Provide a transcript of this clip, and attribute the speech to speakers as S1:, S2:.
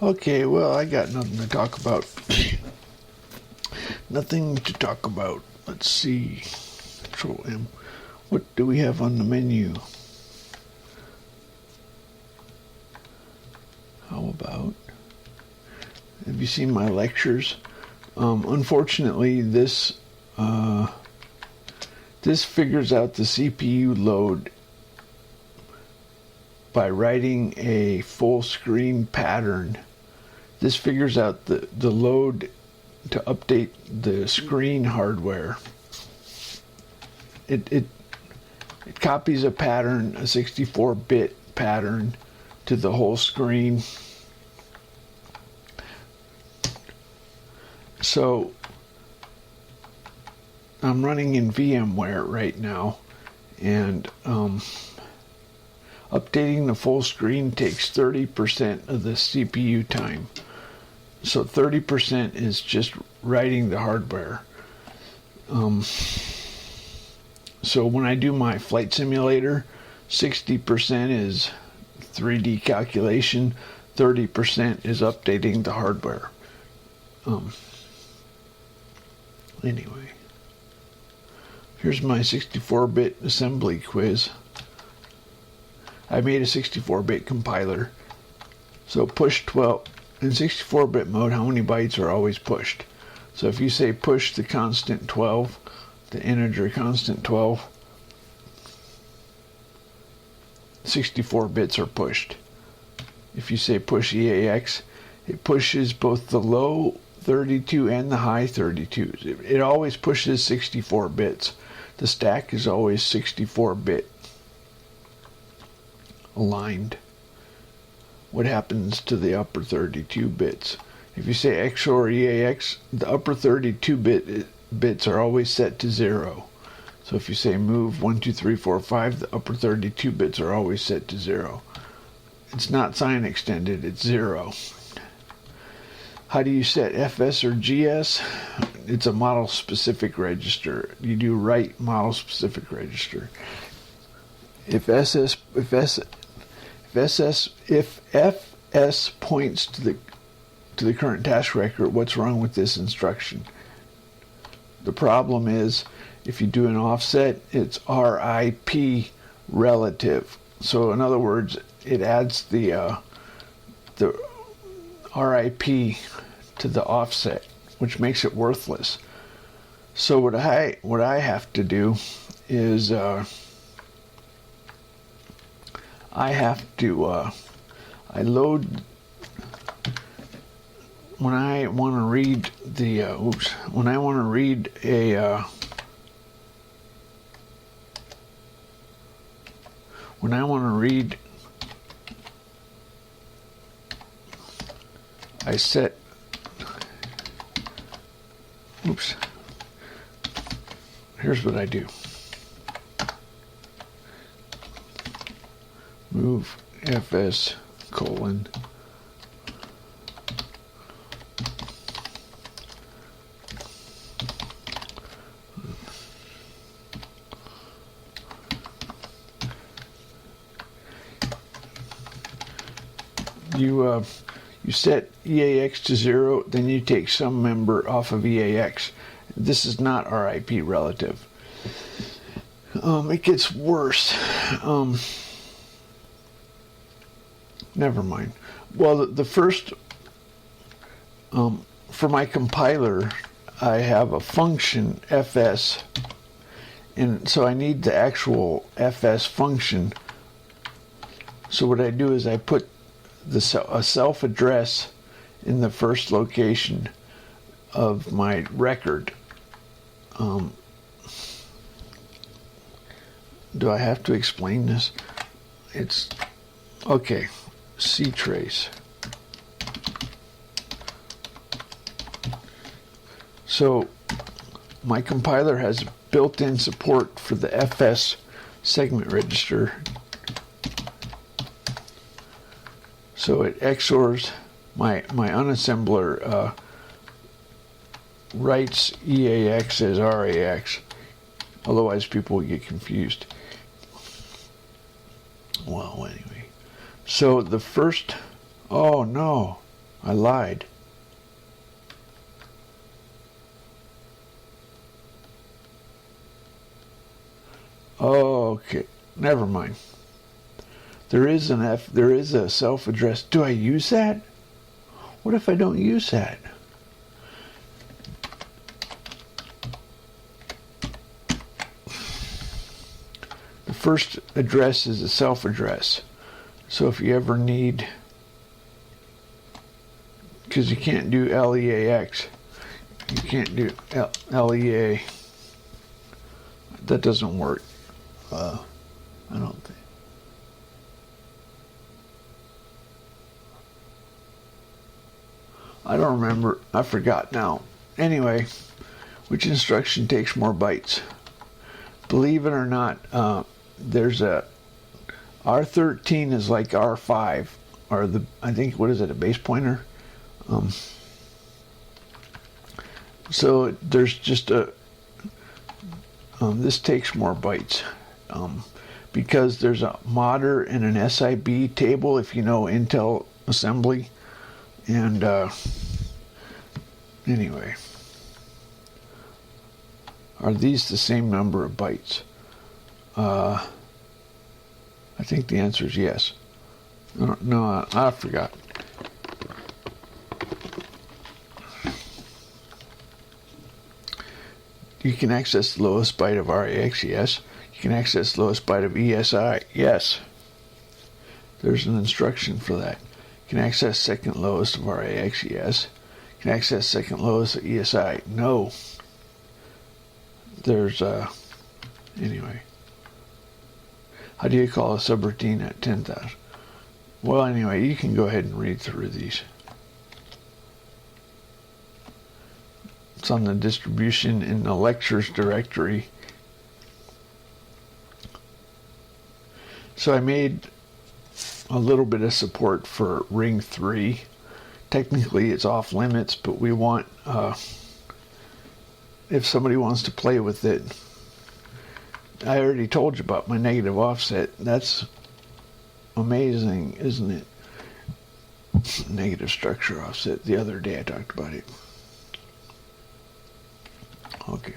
S1: Okay, well, I got nothing to talk about. Nothing to talk about. Let's see. Control M. What do we have on the menu? How about... Have you seen my lectures? Unfortunately, this figures out the CPU load by writing a full screen pattern. This figures out the load to update the screen hardware. It copies a pattern, a 64-bit pattern, to the whole screen. So I'm running in VMware right now, and updating the full screen takes 30% of the CPU time. So 30% is just writing the hardware. So when I do my flight simulator, 60% is 3D calculation, 30% is updating the hardware. Anyway, here's my 64-bit assembly quiz. I made a 64-bit compiler. So push 12. In 64-bit mode, how many bytes are always pushed? So if you say push the constant 12, the integer constant 12, 64 bits are pushed. If you say push EAX, it pushes both the low 32 and the high 32. It always pushes 64 bits. The stack is always 64-bit aligned. What happens to the upper 32 bits? If you say XOR EAX, the upper 32 bits are always set to 0. So if you say move 1, 2, 3, 4, 5, the upper 32 bits are always set to 0. It's not sign extended, it's 0. How do you set FS or GS? It's a model specific register. You do write model specific register. If FS points to the current task record, what's wrong with this instruction? The problem is, if you do an offset, it's RIP relative. So in other words, it adds the RIP to the offset, which makes it worthless. So what I have to do is I load when I want to read the when I want to read a when I want to read, I set here's what I do. Move FS colon you set EAX to 0, then you take some member off of EAX. This is not RIP relative. It gets worse. Never mind. Well, the first, for my compiler, I have a function fs, and so I need the actual fs function. So what I do is I put a self address in the first location of my record. Do I have to explain this? It's okay. Ctrace. So my compiler has built-in support for the FS segment register. So it XORs my unassembler writes EAX as RAX. Otherwise people will get confused. Well, anyway. So the first, oh no, I lied. Okay, never mind. There is a self-address. Do I use that? What if I don't use that? The first address is a self-address. So if you ever need, because you can't do LEAX, you can't do LEA. That doesn't work. I don't think. I don't remember. I forgot now. Anyway, which instruction takes more bytes? Believe it or not, there's a R13 is like R5, or I think, what is it, a base pointer? So there's just this takes more bytes. Because there's a modder and an SIB table, if you know Intel assembly. And anyway, are these the same number of bytes? I think the answer is yes. No, I forgot. You can access the lowest byte of RAX, yes. You can access the lowest byte of ESI, yes. There's an instruction for that. You can access second lowest of RAX, yes. You can access second lowest of ESI, no. There's, anyway. How do you call a subroutine at 10,000? Well, anyway, you can go ahead and read through these. It's on the distribution in the lectures directory. So I made a little bit of support for Ring 3. Technically it's off limits, but we want, if somebody wants to play with it, I already told you about my negative offset. That's amazing, isn't it? Negative structure offset. The other day I talked about it. Okay.